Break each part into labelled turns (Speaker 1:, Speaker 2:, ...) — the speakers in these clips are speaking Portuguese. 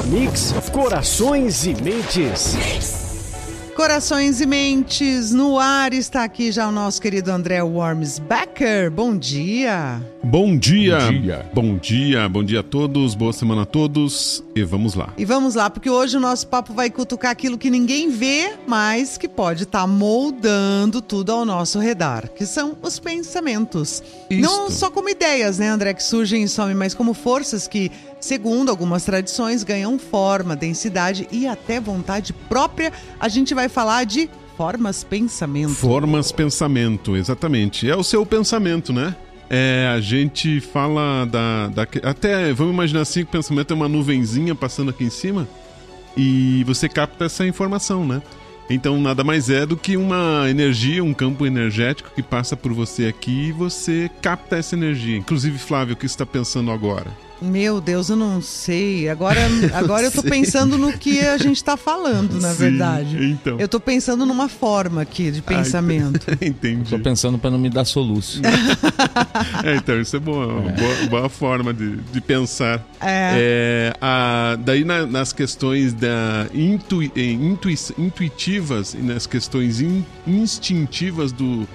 Speaker 1: Mix Corações e Mentes.
Speaker 2: Corações e Mentes, no ar está aqui já o nosso querido André Wormsbacher. Bom dia.
Speaker 3: Bom dia. Bom dia. Bom dia a todos, boa semana a todos e vamos lá.
Speaker 2: E vamos lá, porque hoje o nosso papo vai cutucar aquilo que ninguém vê, mas que pode estar moldando tudo ao nosso redor, que são os pensamentos.
Speaker 3: Isto.
Speaker 2: Não só como ideias, né, André, que surgem e somem, mas como forças que, segundo algumas tradições, ganham forma, densidade e até vontade própria. A gente vai falar de formas pensamento.
Speaker 3: Formas pensamento, exatamente. É o seu pensamento, né? A gente fala até, vamos imaginar assim, que o pensamento é uma nuvenzinha passando aqui em cima e você capta essa informação, né? Então nada mais é do que uma energia, um campo energético que passa por você aqui e você capta essa energia. Inclusive, Flávio, o que você está pensando agora?
Speaker 2: Meu Deus, eu não sei. Agora eu tô pensando no que a gente tá falando, na verdade.
Speaker 3: Então.
Speaker 2: Eu tô pensando numa forma aqui de pensamento.
Speaker 3: Entendi.
Speaker 4: Tô pensando para não me dar soluço.
Speaker 3: Então, isso é boa forma de pensar. Daí nas questões intuitivas e nas questões instintivas do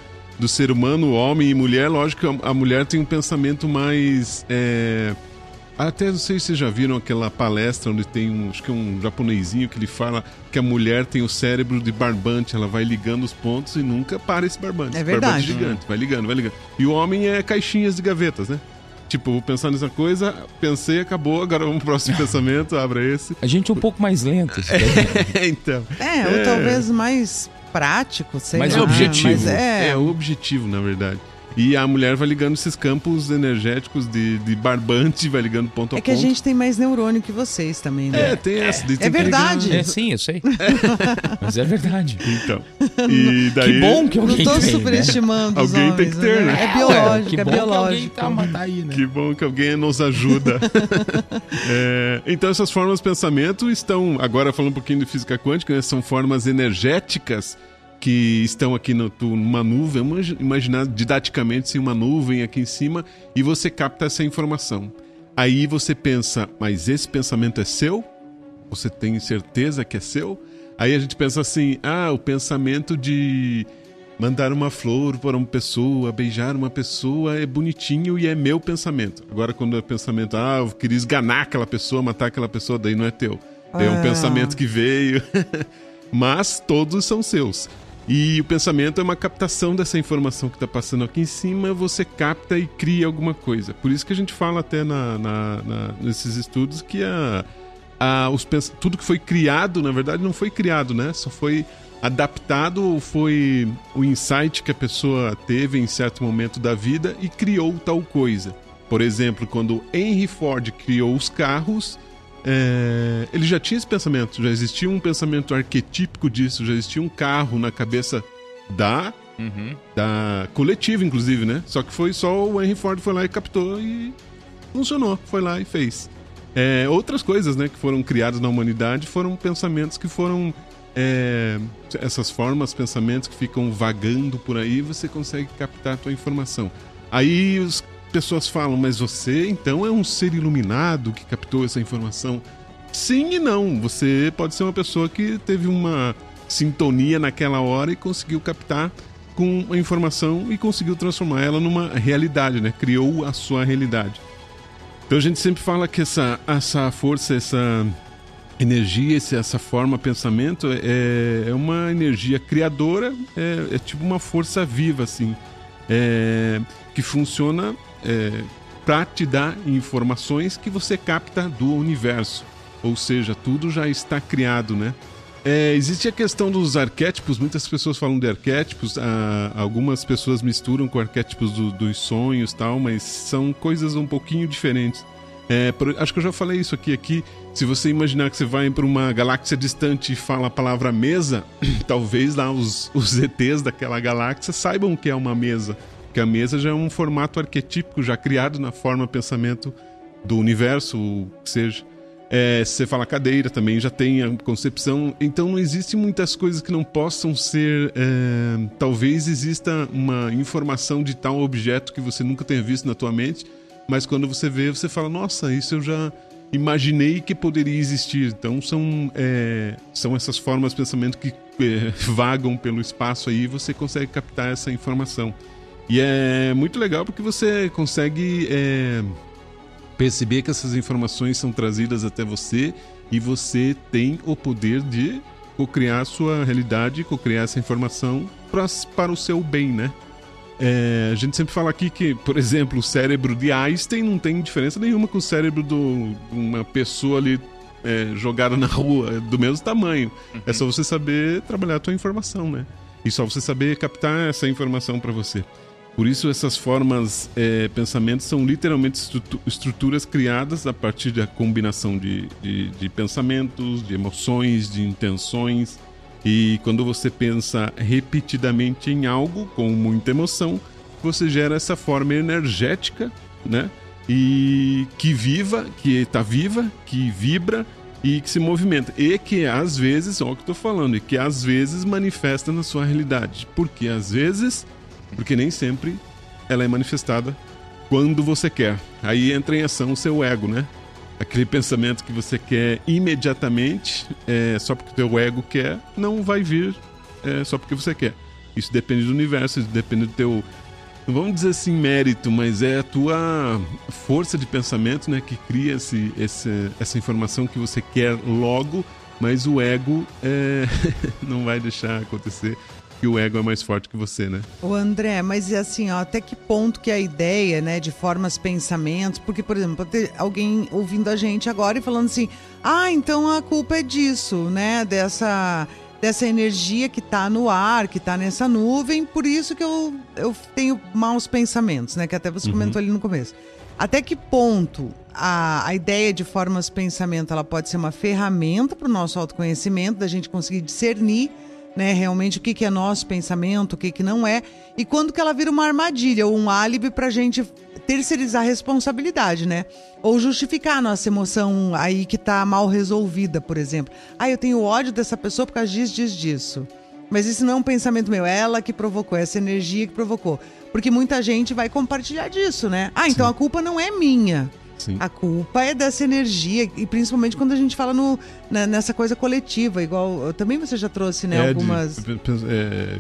Speaker 3: ser humano, homem e mulher, lógico que a mulher tem um pensamento mais... Até não sei se vocês já viram aquela palestra onde tem acho que é um japonesinho que ele fala que a mulher tem o cérebro de barbante, ela vai ligando os pontos e nunca para esse barbante.
Speaker 2: É verdade.
Speaker 3: Barbante gigante, vai ligando. E o homem é caixinhas de gavetas, né? Tipo, vou pensar nessa coisa, pensei, acabou, agora vamos pro próximo pensamento, abra esse.
Speaker 4: A gente é um pouco mais lento.
Speaker 3: Então.
Speaker 2: Ou talvez mais prático, sei
Speaker 4: mais
Speaker 2: lá.
Speaker 4: Objetivo.
Speaker 2: Mas
Speaker 3: É o objetivo, na verdade. E a mulher vai ligando esses campos energéticos de barbante, vai ligando ponto a ponto.
Speaker 2: É que a gente tem mais neurônio que vocês também, né?
Speaker 3: Tem essa.
Speaker 2: É verdade.
Speaker 4: Sim, eu sei. Mas é verdade.
Speaker 3: Então. E daí...
Speaker 4: Que bom que alguém tem,
Speaker 2: não tô
Speaker 4: né?
Speaker 2: superestimando os
Speaker 3: Alguém
Speaker 2: homens,
Speaker 3: tem que ter, né?
Speaker 2: É biológico,
Speaker 4: que
Speaker 2: é
Speaker 4: bom
Speaker 2: biológico.
Speaker 4: Que alguém tá aí, né?
Speaker 3: Que bom que alguém nos ajuda. Então essas formas de pensamento estão, agora falando um pouquinho de física quântica, né, são formas energéticas que estão aqui numa nuvem. Vamos imaginar didaticamente assim, uma nuvem aqui em cima e você capta essa informação. Aí você pensa, mas esse pensamento é seu? Você tem certeza que é seu? Aí a gente pensa assim, o pensamento de mandar uma flor para uma pessoa, beijar uma pessoa é bonitinho e é meu pensamento. Agora quando é pensamento, eu queria esganar aquela pessoa, matar aquela pessoa, daí não é teu. É um pensamento que veio, mas todos são seus. E o pensamento é uma captação dessa informação que está passando aqui em cima, você capta e cria alguma coisa. Por isso que a gente fala até nesses estudos que tudo que foi criado, na verdade, não foi criado, né? Só foi adaptado ou foi o insight que a pessoa teve em certo momento da vida e criou tal coisa. Por exemplo, quando Henry Ford criou os carros, ele já tinha esse pensamento, já existia um pensamento arquetípico disso, já existia um carro na cabeça da coletiva, inclusive, né? Só que foi só o Henry Ford foi lá e captou e funcionou, foi lá e fez. Outras coisas, né, que foram criadas na humanidade foram pensamentos que foram essas formas, pensamentos que ficam vagando por aí, você consegue captar a tua informação. Aí as pessoas falam, mas você então é um ser iluminado que captou essa informação? Sim e não. Você pode ser uma pessoa que teve uma sintonia naquela hora e conseguiu captar com a informação e conseguiu transformar ela numa realidade, né? Criou a sua realidade. Então a gente sempre fala que essa força, essa energia, essa forma, pensamento é uma energia criadora, é tipo uma força viva, assim, que funciona para te dar informações que você capta do universo. Ou seja, tudo já está criado, né? Existe a questão dos arquétipos, muitas pessoas falam de arquétipos, algumas pessoas misturam com arquétipos dos sonhos e tal, mas são coisas um pouquinho diferentes. Acho que eu já falei isso aqui. Se você imaginar que você vai para uma galáxia distante e fala a palavra mesa, talvez lá os ETs daquela galáxia saibam o que é uma mesa. Porque a mesa já é um formato arquetípico, já criado na forma pensamento do universo, o que seja. Se você fala cadeira, também já tem a concepção. Então não existe muitas coisas que não possam ser... talvez exista uma informação de tal objeto que você nunca tenha visto na tua mente, mas quando você vê, você fala, nossa, isso eu imaginei que poderia existir. Então são essas formas de pensamento que vagam pelo espaço aí, e você consegue captar essa informação. E é muito legal porque você consegue perceber que essas informações são trazidas até você e você tem o poder de co-criar a sua realidade, co-criar essa informação para o seu bem, né? A gente sempre fala aqui que, por exemplo, o cérebro de Einstein não tem diferença nenhuma com o cérebro de uma pessoa ali jogada na rua, do mesmo tamanho. É só você saber trabalhar a tua informação, né? E só você saber captar essa informação para você. Por isso essas formas, pensamentos são literalmente estruturas criadas a partir da combinação de pensamentos, de emoções, de intenções. E quando você pensa repetidamente em algo com muita emoção, você gera essa forma energética, né? E que está viva, que vibra e que se movimenta. E que às vezes, olha o que eu estou falando, e que às vezes manifesta na sua realidade. Por que às vezes? Porque nem sempre ela é manifestada quando você quer. Aí entra em ação o seu ego, né? Aquele pensamento que você quer imediatamente, só porque o teu ego quer, não vai vir só porque você quer. Isso depende do universo, isso depende do teu, não vamos dizer assim mérito, mas é a tua força de pensamento, né, que cria essa informação que você quer logo, mas o ego não vai deixar acontecer. Que o ego é mais forte que você, né?
Speaker 2: O André, mas assim, ó, até que ponto que a ideia, né, de formas, pensamentos, porque, por exemplo, pode ter alguém ouvindo a gente agora e falando assim, então a culpa é disso, né, dessa energia que tá no ar, que tá nessa nuvem, por isso que eu tenho maus pensamentos, né, que até você comentou ali no começo. Até que ponto a ideia de formas, pensamento, ela pode ser uma ferramenta para o nosso autoconhecimento, da gente conseguir discernir, né, realmente o que é nosso pensamento, o que não é, e quando que ela vira uma armadilha ou um álibi pra gente terceirizar a responsabilidade, né? Ou justificar a nossa emoção aí que tá mal resolvida, por exemplo. Eu tenho ódio dessa pessoa por causa disso. Mas isso não é um pensamento meu, é ela que provocou, essa energia que provocou. Porque muita gente vai compartilhar disso, né? Então a culpa não é minha. Sim. A culpa é dessa energia, e principalmente quando a gente fala nessa coisa coletiva, igual também você já trouxe, né, algumas...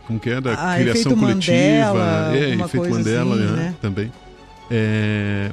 Speaker 3: como que é? Da criação coletiva.
Speaker 2: Mandela,
Speaker 3: efeito Mandela,
Speaker 2: assim, né?
Speaker 3: Também.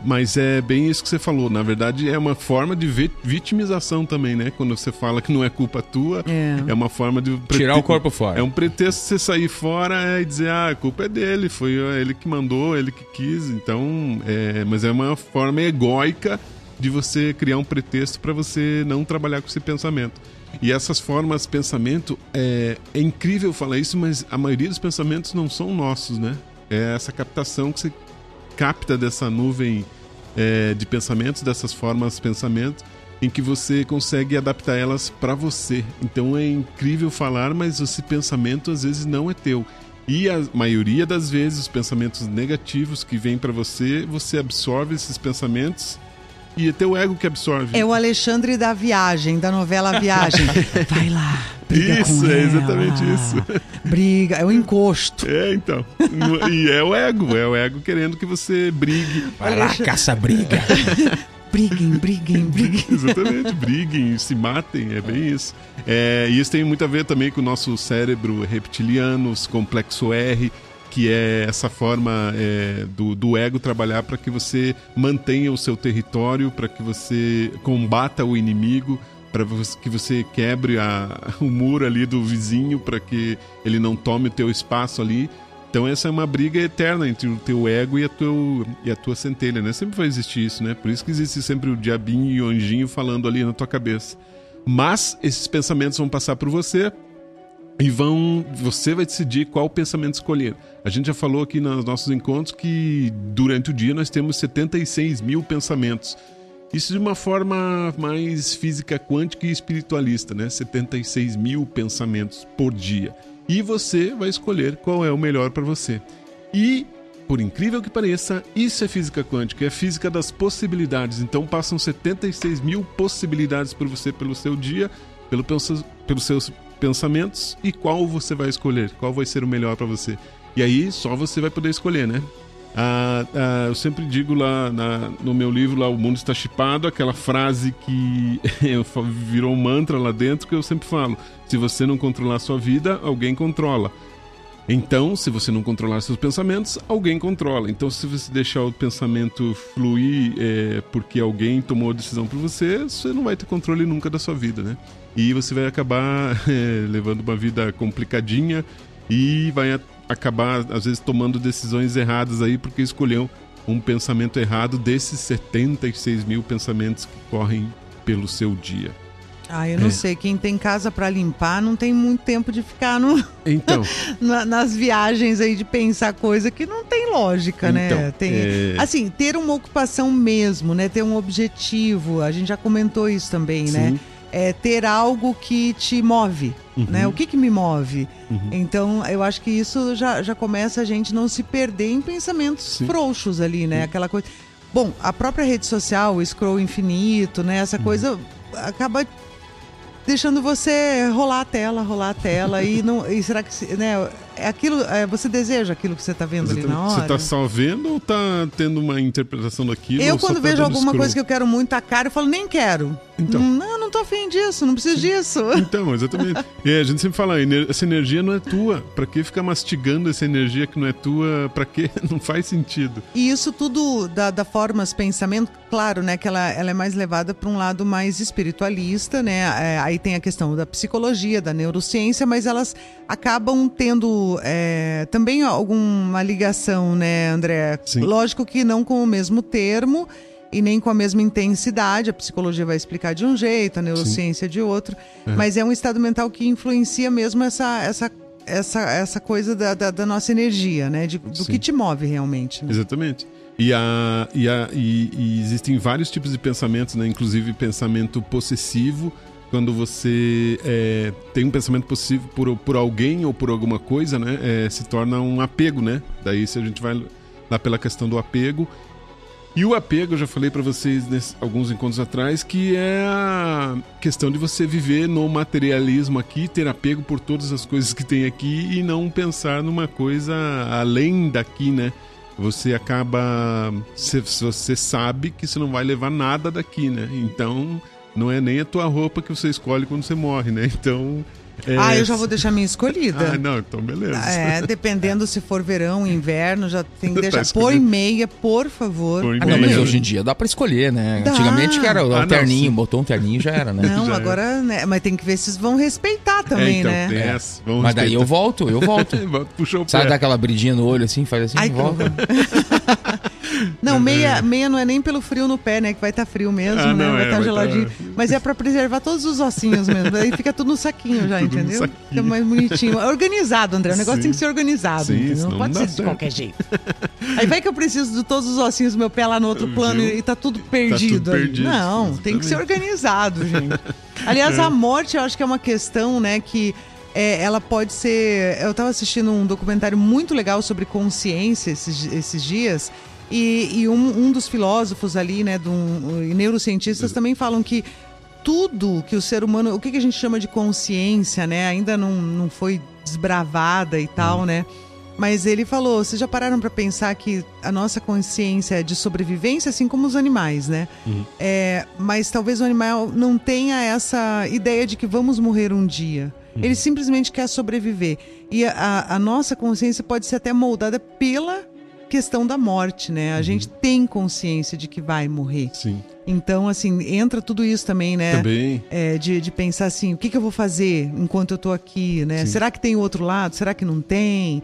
Speaker 3: Mas é bem isso que você falou. Na verdade, é uma forma de vitimização também, né? Quando você fala que não é culpa tua, é uma forma de...
Speaker 4: Tirar o corpo fora.
Speaker 3: É um pretexto você sair fora e dizer, a culpa é dele, foi ele que mandou, ele que quis. Então, mas é uma forma egóica de você criar um pretexto para você não trabalhar com esse pensamento. E essas formas de pensamento, é incrível falar isso, mas a maioria dos pensamentos não são nossos, né? É essa captação que você capta dessa nuvem de pensamentos, dessas formas de pensamento, em que você consegue adaptar elas para você. Então é incrível falar, mas esse pensamento às vezes não é teu. E a maioria das vezes os pensamentos negativos que vêm para você, você absorve esses pensamentos e é teu ego que absorve.
Speaker 2: É o Alexandre da Viagem, da novela Viagem. Vai lá, briga
Speaker 3: isso,
Speaker 2: com ela.
Speaker 3: Exatamente isso.
Speaker 2: Briga, é o encosto.
Speaker 3: Então. E é o ego querendo que você brigue.
Speaker 4: Vai lá, caça briga.
Speaker 2: Briguem.
Speaker 3: Exatamente, briguem, se matem, é bem isso. E isso tem muito a ver também com o nosso cérebro reptiliano, os complexo R, que é essa forma do ego trabalhar para que você mantenha o seu território, para que você combata o inimigo, para que você quebre o muro ali do vizinho, para que ele não tome o teu espaço ali. Então essa é uma briga eterna entre o teu ego e a tua centelha, né? Sempre vai existir isso, né? Por isso que existe sempre o diabinho e o anjinho falando ali na tua cabeça. Mas esses pensamentos vão passar por você e você vai decidir qual pensamento escolher. A gente já falou aqui nos nossos encontros que durante o dia nós temos 76 mil pensamentos. Isso de uma forma mais física, quântica e espiritualista, né? 76 mil pensamentos por dia. E você vai escolher qual é o melhor para você. E, por incrível que pareça, isso é física quântica, é física das possibilidades. Então passam 76 mil possibilidades por você pelo seu dia, pelos seus pensamentos, e qual você vai escolher, qual vai ser o melhor para você. E aí só você vai poder escolher, né? Eu sempre digo lá no meu livro, lá, O Mundo Está Chipado, aquela frase que virou um mantra lá dentro, que eu sempre falo: se você não controlar a sua vida, alguém controla. Então, se você não controlar seus pensamentos, alguém controla. Então, se você deixar o pensamento fluir porque alguém tomou a decisão por você, você não vai ter controle nunca da sua vida, né? E você vai acabar levando uma vida complicadinha e vai acabar, às vezes, tomando decisões erradas aí porque escolheu um pensamento errado desses 76 mil pensamentos que correm pelo seu dia.
Speaker 2: Eu não sei, quem tem casa para limpar não tem muito tempo de ficar
Speaker 3: então,
Speaker 2: nas viagens aí de pensar coisa que não tem lógica, né? Assim, ter uma ocupação mesmo, né? Ter um objetivo, a gente já comentou isso também,
Speaker 3: sim,
Speaker 2: né? Ter algo que te move, né? O que me move? Então, eu acho que isso já começa a gente não se perder em pensamentos frouxos ali, né? Aquela coisa... Bom, a própria rede social, o scroll infinito, né? Essa coisa acaba deixando você rolar a tela e será que, né, você deseja aquilo que você está vendo ali na hora?
Speaker 3: Você está só vendo ou está tendo uma interpretação daquilo?
Speaker 2: Eu quando vejo alguma coisa que eu quero muito a cara, eu falo, nem quero.
Speaker 3: Então.
Speaker 2: Não tô afim disso, não preciso disso.
Speaker 3: Então, exatamente. A gente sempre fala, essa energia não é tua. Pra que ficar mastigando essa energia que não é tua? Pra que? Não faz sentido.
Speaker 2: E isso tudo da Formas Pensamento, claro, né, que ela é mais levada para um lado mais espiritualista, né? Aí tem a questão da psicologia, da neurociência, mas elas acabam tendo também alguma ligação, né, André?
Speaker 3: Sim.
Speaker 2: Lógico que não com o mesmo termo e nem com a mesma intensidade. A psicologia vai explicar de um jeito, a neurociência de outro, mas é um estado mental que influencia mesmo essa coisa da nossa energia, né? Do que te move realmente. Né?
Speaker 3: Exatamente. E existem vários tipos de pensamentos, né? Inclusive pensamento possessivo, quando você tem um pensamento possessivo por alguém ou por alguma coisa, né? Se torna um apego, né? Daí se a gente vai lá pela questão do apego. E o apego, eu já falei para vocês alguns encontros atrás, que é a questão de você viver no materialismo aqui, ter apego por todas as coisas que tem aqui e não pensar numa coisa além daqui, né? Você acaba... Você sabe que você não vai levar nada daqui, né? Então, não é nem a tua roupa que você escolhe quando você morre, né? Então...
Speaker 2: eu já vou deixar minha escolhida.
Speaker 3: Não, então beleza.
Speaker 2: Dependendo se for verão, inverno, já tem que deixar. Põe meia, por favor.
Speaker 4: Mas hoje em dia dá pra escolher, né?
Speaker 2: Dá.
Speaker 4: Antigamente que era o terninho, botou um terninho já era, né?
Speaker 2: Não, agora, né? Mas tem que ver se vocês vão respeitar também,
Speaker 3: então,
Speaker 2: né?
Speaker 4: Mas daí eu volto.
Speaker 3: Puxa o pé.
Speaker 4: Sabe, dá aquela bridinha no olho assim, faz assim,
Speaker 2: Ai,
Speaker 4: volta.
Speaker 2: Não, meia não é nem pelo frio no pé, né? Que vai estar frio mesmo, né? Vai estar geladinho. Mas é pra preservar todos os ossinhos mesmo. Aí fica tudo no saquinho já, entendeu? Fica mais bonitinho. É organizado, André. O negócio tem que ser organizado.
Speaker 3: Sim,
Speaker 2: não pode ser de qualquer jeito. Aí vai que eu preciso de todos os ossinhos do meu pé lá no outro plano e tá tudo perdido. Não, exatamente. Tem que ser organizado, gente. Aliás, a morte eu acho que é uma questão, né, que ela pode ser... Eu tava assistindo um documentário muito legal sobre consciência esses dias. E um dos filósofos ali, né, e neurocientistas também falam que tudo que o ser humano... O que a gente chama de consciência, né? Ainda não foi desbravada e tal, né? Mas ele falou, vocês já pararam para pensar que a nossa consciência é de sobrevivência, assim como os animais, né? Mas talvez o animal não tenha essa ideia de que vamos morrer um dia. Ele simplesmente quer sobreviver. E a nossa consciência pode ser até moldada pela questão da morte, né? A gente tem consciência de que vai morrer.
Speaker 3: Sim.
Speaker 2: Então, assim, entra tudo isso também, né?
Speaker 3: Também.
Speaker 2: De pensar assim, o que eu vou fazer enquanto eu tô aqui, né? Sim. Será que tem o outro lado? Será que não tem?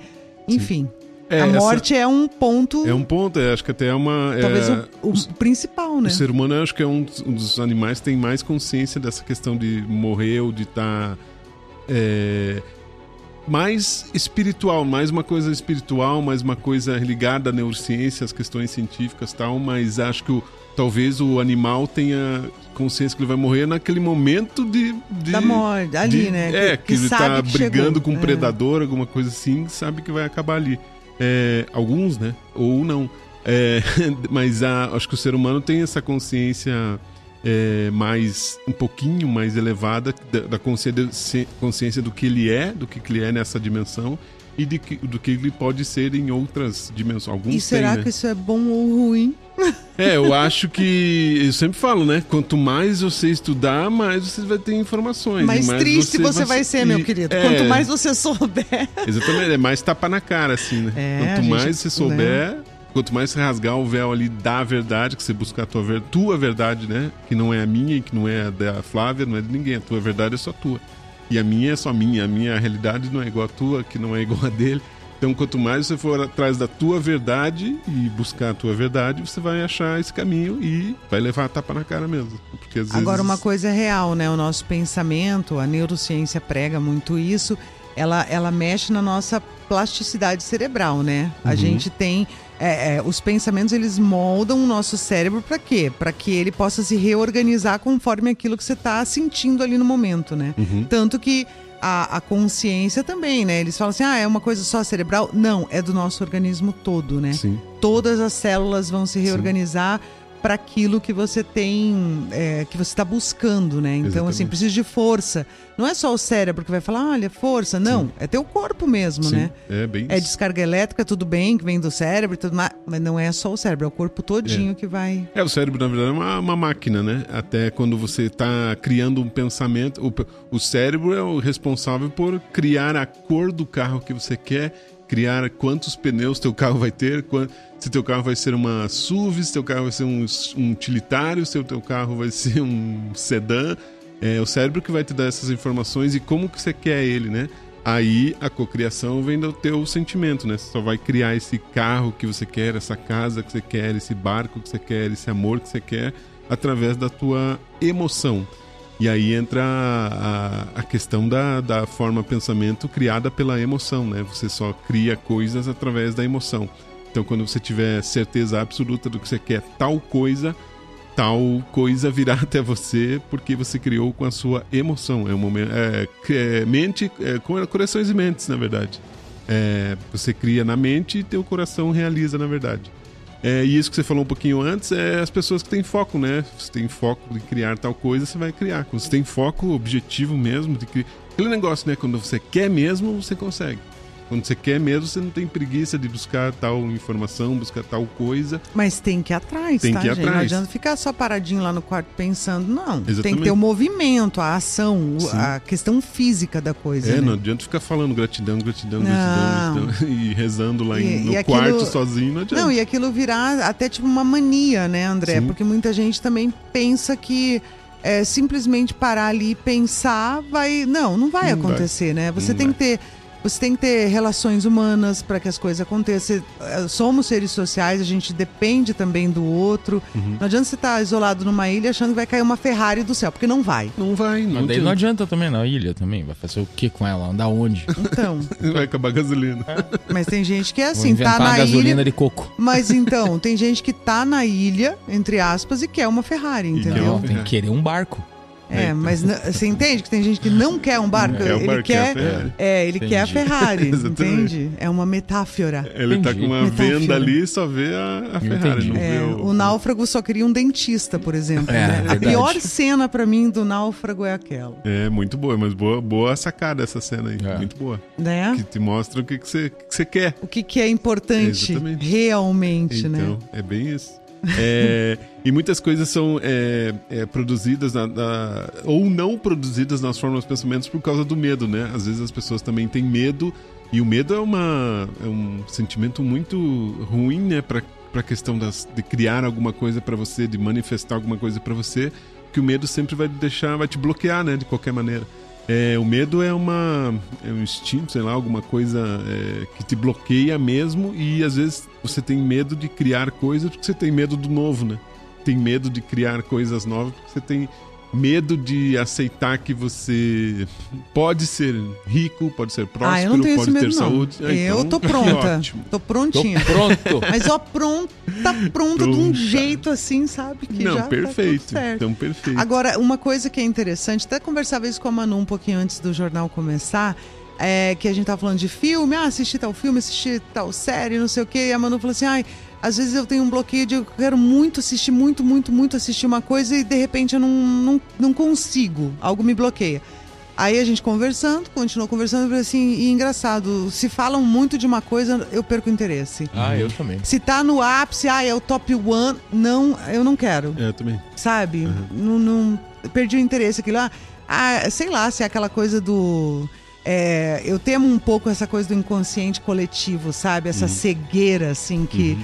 Speaker 2: Enfim, a morte é um ponto...
Speaker 3: É um ponto, acho que até é uma...
Speaker 2: Talvez o principal, né?
Speaker 3: O ser humano, acho que é um dos animais que tem mais consciência dessa questão de morrer ou de estar... mais espiritual, mais uma coisa espiritual, mais uma coisa ligada à neurociência, às questões científicas e tal, mas acho que talvez o animal tenha consciência que ele vai morrer naquele momento
Speaker 2: da morte, ali, né?
Speaker 3: Que ele está brigando
Speaker 2: chegou.
Speaker 3: Com um predador, alguma coisa assim, sabe que vai acabar ali. Alguns, né? Ou não. Mas acho que o ser humano tem essa consciência um pouquinho mais elevada da consciência do que ele é nessa dimensão e do que ele pode ser em outras dimensões. Alguns
Speaker 2: e será
Speaker 3: né?
Speaker 2: que isso é bom ou ruim?
Speaker 3: Eu acho que... Eu sempre falo, né? Quanto mais você estudar, mais você vai ter informações.
Speaker 2: Mais triste você vai ser, meu querido. Quanto mais você souber.
Speaker 3: Exatamente. É mais tapa na cara, assim, né? Quanto mais você souber... Né? Quanto mais você rasgar o véu ali da verdade, que você buscar a tua verdade, né? Que não é a minha e que não é a da Flávia, não é de ninguém. A tua verdade é só tua. E a minha é só minha. A minha realidade não é igual a tua, que não é igual a dele. Então, quanto mais você for atrás da tua verdade e buscar a tua verdade, você vai achar esse caminho e vai levar a tapa na cara mesmo. Porque, às vezes...
Speaker 2: Agora, uma coisa é real, né? O nosso pensamento, a neurociência prega muito isso, ela mexe na nossa plasticidade cerebral, né? A gente tem... os pensamentos, eles moldam o nosso cérebro para quê? Para que ele possa se reorganizar conforme aquilo que você está sentindo ali no momento, né? Tanto que a consciência também, né? Eles falam assim, é uma coisa só cerebral. Não, é do nosso organismo todo, né?
Speaker 3: Sim.
Speaker 2: Todas as células vão se reorganizar para aquilo que você tem, que você está buscando, né? Então,
Speaker 3: Exatamente.
Speaker 2: assim, precisa de força. Não é só o cérebro que vai falar, olha, força. Não, é teu corpo mesmo, né?
Speaker 3: É bem
Speaker 2: É
Speaker 3: isso.
Speaker 2: descarga elétrica, tudo bem, que vem do cérebro e tudo mais, mas não é só o cérebro, é o corpo todinho que vai...
Speaker 3: O cérebro, na verdade, é uma máquina, né? Até quando você está criando um pensamento... O cérebro é o responsável por criar a cor do carro que você quer, criar quantos pneus teu carro vai ter, se teu carro vai ser uma SUV, se teu carro vai ser um utilitário, se teu carro vai ser um sedã. É o cérebro que vai te dar essas informações e como que você quer ele, né? Aí a cocriação vem do teu sentimento, né? Você só vai criar esse carro que você quer, essa casa que você quer, esse barco que você quer, esse amor que você quer, através da tua emoção. E aí entra a questão da forma pensamento criada pela emoção, né? Você só cria coisas através da emoção. Então, quando você tiver certeza absoluta do que você quer, tal coisa virá até você porque você criou com a sua emoção. É um momento, mente, corações e mentes, na verdade. Você cria na mente e teu coração realiza, na verdade. E isso que você falou um pouquinho antes é as pessoas que têm foco, né? Você tem foco de criar tal coisa, você vai criar. Quando você tem foco, objetivo mesmo, de criar... Aquele negócio, né? Quando você quer mesmo, você consegue. Quando você quer mesmo, você não tem preguiça de buscar tal informação, buscar tal coisa.
Speaker 2: Mas tem que ir atrás,
Speaker 3: tem
Speaker 2: tá,
Speaker 3: que ir
Speaker 2: gente?
Speaker 3: atrás.
Speaker 2: Não adianta ficar só paradinho lá no quarto pensando, não.
Speaker 3: Exatamente.
Speaker 2: Tem que ter o movimento, a ação, a questão física da coisa, né?
Speaker 3: Não adianta ficar falando gratidão e rezando lá no
Speaker 2: aquilo...
Speaker 3: quarto sozinho, não adianta.
Speaker 2: Não, e aquilo virar até tipo uma mania, né, André?
Speaker 3: Sim.
Speaker 2: Porque muita gente também pensa que simplesmente parar ali e pensar não vai acontecer, né? Você tem que ter relações humanas para que as coisas aconteçam. Somos seres sociais, a gente depende também do outro. Não adianta você estar isolado numa ilha achando que vai cair uma Ferrari do céu, porque não vai.
Speaker 3: Não vai, não.
Speaker 4: Mas daí não adianta também na ilha também. Vai fazer o que com ela? Andar onde?
Speaker 2: Então.
Speaker 3: Vai acabar a gasolina.
Speaker 2: Mas tem gente que é
Speaker 4: Vou
Speaker 2: assim,
Speaker 4: inventar
Speaker 2: tá na
Speaker 4: gasolina
Speaker 2: ilha.
Speaker 4: de coco.
Speaker 2: Mas então, tem gente que tá na ilha, entre aspas, e quer uma Ferrari, entendeu?
Speaker 4: Não, tem que querer um barco.
Speaker 2: Mas você entende que tem gente que não quer um barco, ele quer a Ferrari, entende? É uma metáfora.
Speaker 3: Ele tá com uma venda ali e só vê a Ferrari, não vê
Speaker 2: o náufrago só queria um dentista, por exemplo. Né? A pior cena pra mim do náufrago é aquela.
Speaker 3: Muito boa, mas boa sacada essa cena aí, muito boa.
Speaker 2: Né?
Speaker 3: Que te mostra o que você quer.
Speaker 2: O que é importante realmente,
Speaker 3: então,
Speaker 2: né?
Speaker 3: É bem isso. E muitas coisas são produzidas ou não produzidas nas formas de pensamentos por causa do medo, né? Às vezes as pessoas também têm medo, e o medo é um sentimento muito ruim, né? Para a questão de criar alguma coisa para você, de manifestar alguma coisa para você, que o medo sempre vai te bloquear, né? De qualquer maneira. O medo é um instinto, sei lá, alguma coisa que te bloqueia mesmo, e às vezes você tem medo de criar coisas porque você tem medo do novo, né? Tem medo de criar coisas novas porque você tem medo de aceitar que você pode ser rico, pode ser próspero,
Speaker 2: eu não tenho
Speaker 3: pode
Speaker 2: esse
Speaker 3: ter
Speaker 2: medo,
Speaker 3: saúde.
Speaker 2: Eu tô pronta.
Speaker 3: Ótimo.
Speaker 2: Tô prontinha.
Speaker 4: Tô pronto.
Speaker 2: Mas pronta de um jeito assim, sabe? Que já
Speaker 3: perfeito.
Speaker 2: Tá tudo certo.
Speaker 3: Então, perfeito.
Speaker 2: Agora, uma coisa que é interessante, até conversava isso com a Manu um pouquinho antes do jornal começar, que a gente tava falando de filme, assisti tal filme, assisti tal série, não sei o quê, e a Manu falou assim, Às vezes eu tenho um bloqueio de eu quero muito assistir, muito assistir uma coisa e de repente eu não consigo, algo me bloqueia. Aí a gente continuou conversando, assim, e engraçado, se falam muito de uma coisa, eu perco o interesse.
Speaker 4: Eu também.
Speaker 2: Se tá no ápice, é o top one, não, eu não quero.
Speaker 3: Eu também.
Speaker 2: Sabe? Não, perdi o interesse aquilo. Sei lá, se é aquela coisa do... eu temo um pouco essa coisa do inconsciente coletivo, sabe? Essa cegueira, assim, que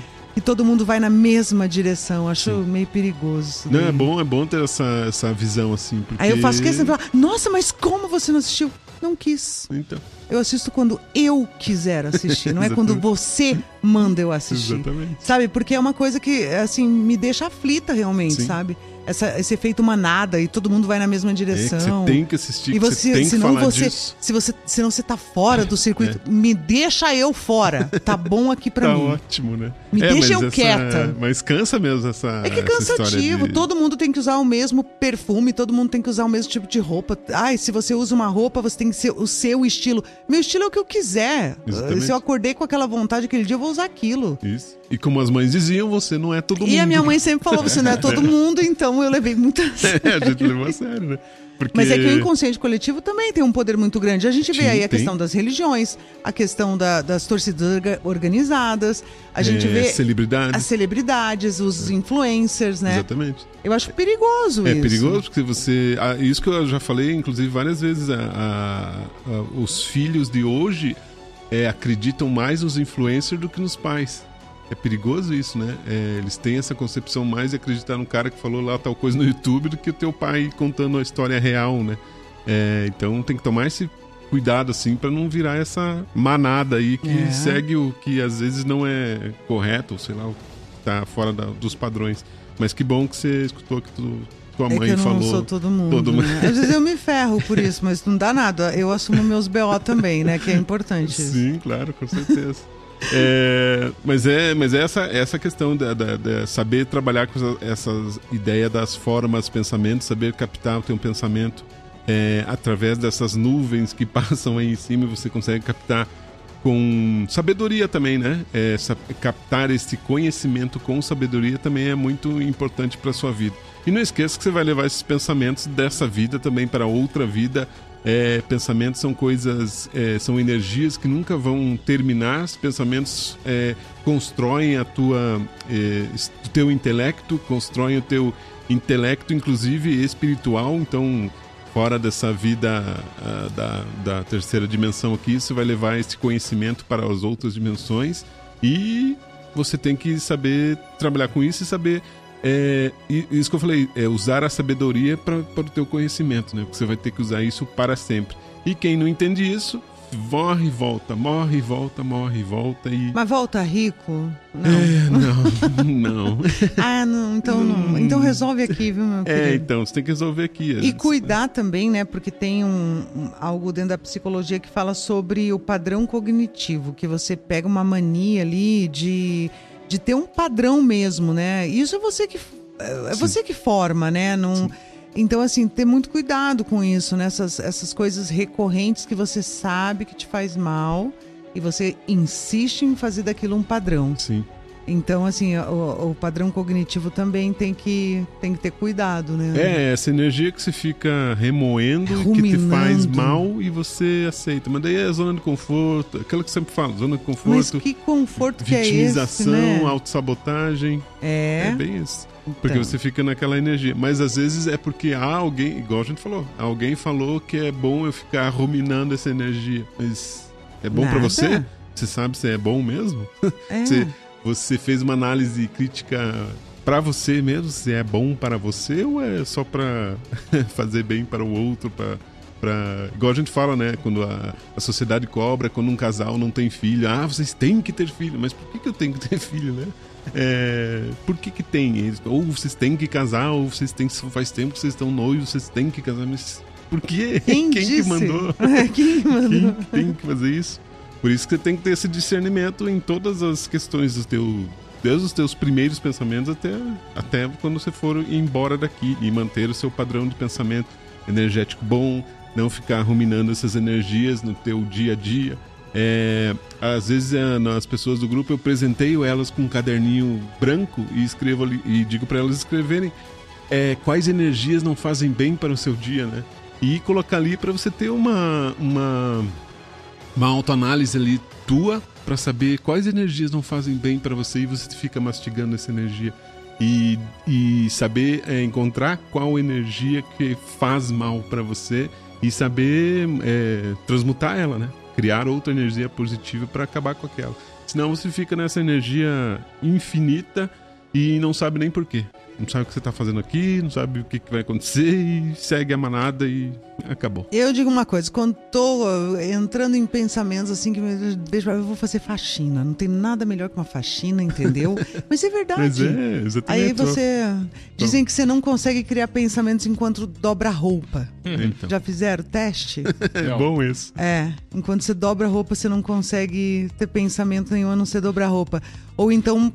Speaker 2: todo mundo vai na mesma direção. Acho meio perigoso isso daí.
Speaker 3: Não, é bom ter essa visão, assim, porque...
Speaker 2: Aí eu faço questão de falar, nossa, mas como você não assistiu? Não quis.
Speaker 3: Então.
Speaker 2: Eu assisto quando eu quiser assistir, não é quando você manda eu assistir.
Speaker 3: Exatamente.
Speaker 2: Sabe? Porque é uma coisa que, assim, me deixa aflita realmente, sabe? Esse efeito manada e todo mundo vai na mesma direção.
Speaker 3: Você tem que assistir,
Speaker 2: e
Speaker 3: você tem que falar disso.
Speaker 2: Senão você tá fora do circuito. Me deixa eu fora. Tá bom aqui pra mim.
Speaker 3: Tá ótimo, né?
Speaker 2: Me deixa eu quieta.
Speaker 3: Mas cansa mesmo essa
Speaker 2: É que é cansativo.
Speaker 3: De...
Speaker 2: Todo mundo tem que usar o mesmo perfume, todo mundo tem que usar o mesmo tipo de roupa. Se você usa uma roupa, você tem que ser o seu estilo. Meu estilo é o que eu quiser.
Speaker 3: Exatamente.
Speaker 2: Se eu acordei com aquela vontade aquele dia, eu vou usar aquilo.
Speaker 3: Isso. E como as mães diziam, você não é todo mundo.
Speaker 2: E a minha mãe sempre falou, você não é todo mundo, então eu levei muito a sério.
Speaker 3: A gente levou a sério, né? Porque...
Speaker 2: Mas é que o inconsciente coletivo também tem um poder muito grande. A gente vê aí a questão das religiões, a questão das torcidas organizadas, a gente vê
Speaker 3: celebridades.
Speaker 2: as celebridades, os influencers, né?
Speaker 3: Exatamente.
Speaker 2: Eu acho perigoso isso.
Speaker 3: É perigoso porque você... Isso que eu já falei, inclusive, várias vezes. Os filhos de hoje acreditam mais nos influencers do que nos pais. É perigoso isso, né? Eles têm essa concepção mais de acreditar no cara que falou lá tal coisa no YouTube do que o teu pai contando a história real, né? Então tem que tomar esse cuidado, assim, pra não virar essa manada aí que segue o que às vezes não é correto, ou sei lá, o que tá fora dos padrões. Mas que bom que você escutou que tua mãe
Speaker 2: que eu
Speaker 3: falou.
Speaker 2: Não sou todo mundo. Né? Às vezes eu me ferro por isso, mas não dá nada. Eu assumo meus BO também, né? Que é importante isso.
Speaker 3: Sim, claro, com certeza. Mas essa questão de saber trabalhar com essas ideias das formas, pensamentos, saber captar o teu pensamento através dessas nuvens que passam aí em cima e você consegue captar com sabedoria também, né? Captar esse conhecimento com sabedoria também é muito importante para a sua vida. E não esqueça que você vai levar esses pensamentos dessa vida também para outra vida. Pensamentos são coisas, são energias que nunca vão terminar. Os pensamentos constroem o teu intelecto, constroem o teu intelecto, inclusive espiritual. Então, fora dessa vida da terceira dimensão aqui, você vai levar esse conhecimento para as outras dimensões e você tem que saber trabalhar com isso e saber... isso que eu falei, usar a sabedoria para o teu conhecimento, né? Porque você vai ter que usar isso para sempre. E quem não entende isso, morre e volta, morre e volta, morre e volta e...
Speaker 2: Mas volta rico? Não.
Speaker 3: Não.
Speaker 2: Não, então não. Então resolve aqui, viu, meu querido?
Speaker 3: Então, você tem que resolver aqui.
Speaker 2: E cuidar também, né? Porque tem algo dentro da psicologia que fala sobre o padrão cognitivo, que você pega uma mania ali de ter um padrão mesmo, né? Isso é você que forma, né? Então, assim, ter muito cuidado com isso, né? Essas coisas recorrentes que você sabe que te faz mal e você insiste em fazer daquilo um padrão.
Speaker 3: Sim.
Speaker 2: Então, assim, o padrão cognitivo também tem que ter cuidado, né?
Speaker 3: Essa energia que você fica remoendo e que te faz mal e você aceita. Mas daí é a zona de conforto, aquela que eu sempre falo, zona de conforto.
Speaker 2: Mas que conforto que é esse,
Speaker 3: vitimização,
Speaker 2: né?
Speaker 3: Autossabotagem. É bem isso.
Speaker 2: Então.
Speaker 3: Porque você fica naquela energia. Mas às vezes é porque há alguém, igual a gente falou, alguém falou que é bom eu ficar ruminando essa energia. Mas é bom pra você? Você sabe se é bom mesmo? Você fez uma análise crítica pra você mesmo? Se é bom para você ou é só pra fazer bem para o outro? Igual a gente fala, né? Quando a sociedade cobra, quando um casal não tem filho. Vocês têm que ter filho. Mas por que eu tenho que ter filho, né? Por que tem? Ou vocês têm que casar, ou vocês têm, faz tempo que vocês estão noivos, vocês têm que casar. Mas por quê? Quem que mandou?
Speaker 2: Quem mandou?
Speaker 3: Quem tem que fazer isso? Por isso que você tem que ter esse discernimento em todas as questões desde os teus primeiros pensamentos até quando você for embora daqui e manter o seu padrão de pensamento energético bom, não ficar ruminando essas energias no teu dia a dia. Às vezes as pessoas do grupo eu presenteio elas com um caderninho branco e escrevo ali, e digo para elas escreverem quais energias não fazem bem para o seu dia, né? E colocar ali para você ter uma autoanálise ali tua para saber quais energias não fazem bem para você e você fica mastigando essa energia e saber encontrar qual energia que faz mal para você e saber transmutar ela, né? Criar outra energia positiva para acabar com aquela. Senão você fica nessa energia infinita e não sabe nem por quê. Não sabe o que você está fazendo aqui, não sabe o que vai acontecer e segue a manada e acabou.
Speaker 2: Eu digo uma coisa, quando tô entrando em pensamentos assim, que eu vou fazer faxina. Não tem nada melhor que uma faxina, entendeu? Mas é verdade.
Speaker 3: Mas exatamente.
Speaker 2: Aí você... Dizem que você não consegue criar pensamentos enquanto dobra a roupa.
Speaker 3: Então.
Speaker 2: Já fizeram o teste?
Speaker 3: É bom isso.
Speaker 2: Enquanto você dobra a roupa, você não consegue ter pensamento nenhum a não ser dobrar a roupa. Ou então,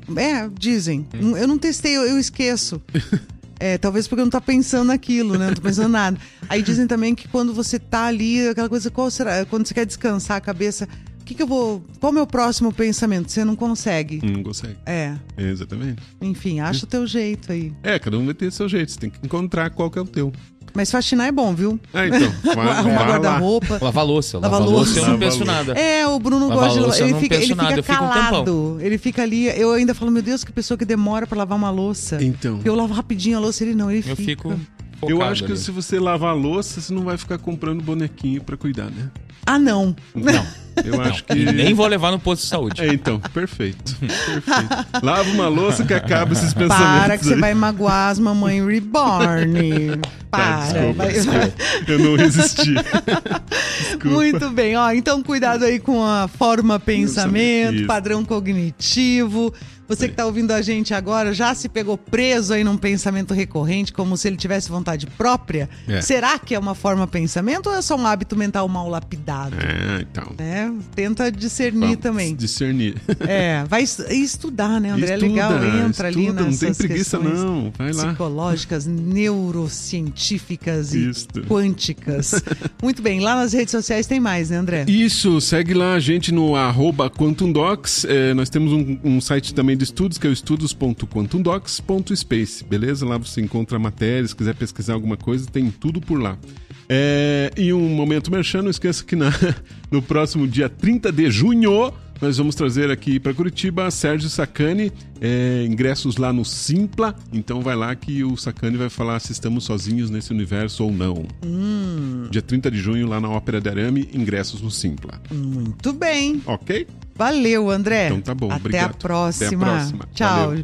Speaker 2: dizem. Eu não testei, eu esqueço. Talvez porque eu não tô pensando naquilo, né? Não tô pensando nada. Aí dizem também que quando você tá ali, aquela coisa, qual será? Quando você quer descansar a cabeça, qual é o meu próximo pensamento? Você não consegue.
Speaker 3: Não consegue. Exatamente.
Speaker 2: Enfim, acha o teu jeito aí.
Speaker 3: Cada um vai ter seu jeito. Você tem que encontrar qual que é o teu.
Speaker 2: Mas faxinar é bom, viu?
Speaker 3: Então.
Speaker 2: Arrumar guarda-roupa.
Speaker 4: Lavar louça. Lavar louça eu não penso nada.
Speaker 2: O Bruno
Speaker 4: Lavar
Speaker 2: gosta de
Speaker 4: louça,
Speaker 2: ele
Speaker 4: eu não
Speaker 2: fica
Speaker 4: penso nada, eu fico um
Speaker 2: calado.
Speaker 4: tempão.
Speaker 2: Ele fica ali. Eu ainda falo, meu Deus, que pessoa que demora pra lavar uma louça.
Speaker 3: Então.
Speaker 2: Eu lavo rapidinho a louça, ele não, ele
Speaker 4: Eu
Speaker 2: fica.
Speaker 4: fico focado
Speaker 3: Eu acho que
Speaker 4: ali.
Speaker 3: se você lavar a louça, você não vai ficar comprando bonequinho pra cuidar, né?
Speaker 2: Ah, não.
Speaker 4: Não.
Speaker 3: Eu acho que...
Speaker 4: E nem vou levar no posto de saúde.
Speaker 3: Então, perfeito. Lava uma louça que acaba esses pensamentos.
Speaker 2: Para que você
Speaker 3: aí.
Speaker 2: vai magoar as mamães reborn. Para.
Speaker 3: Desculpa. Eu não resisti. Desculpa.
Speaker 2: Muito bem, então cuidado aí com a forma pensamento,
Speaker 3: Isso.
Speaker 2: padrão cognitivo. Você que está ouvindo a gente agora já se pegou preso aí num pensamento recorrente, como se ele tivesse vontade própria? Será que é uma forma pensamento ou é só um hábito mental mal lapidado?
Speaker 3: Então.
Speaker 2: Tenta discernir
Speaker 3: Vamos
Speaker 2: também.
Speaker 3: Discernir.
Speaker 2: Vai estudar, né, André?
Speaker 3: Estuda,
Speaker 2: é legal, entra ali
Speaker 3: estuda,
Speaker 2: nessas
Speaker 3: não tem preguiça
Speaker 2: questões
Speaker 3: não, vai lá.
Speaker 2: psicológicas, neurocientíficas
Speaker 3: Isso.
Speaker 2: e quânticas. Muito bem, lá nas redes sociais tem mais, né, André?
Speaker 3: Isso, segue lá a gente no @QuantumDocs. Nós temos um site também de estudos, que é o estudos.quantumdocs.space, beleza? Lá você encontra matérias, se quiser pesquisar alguma coisa, tem tudo por lá. E um momento merchan, não esqueça que no próximo dia 30 de junho, nós vamos trazer aqui para Curitiba Sérgio Sacani, ingressos lá no Simpla. Então vai lá que o Sacani vai falar se estamos sozinhos nesse universo ou não. Dia 30 de junho, lá na Ópera de Arame, ingressos no Simpla.
Speaker 2: Muito bem.
Speaker 3: Ok?
Speaker 2: Valeu, André.
Speaker 3: Então tá bom,
Speaker 2: Até
Speaker 3: obrigado.
Speaker 2: a próxima.
Speaker 3: Até a próxima.
Speaker 2: Tchau.
Speaker 3: Valeu.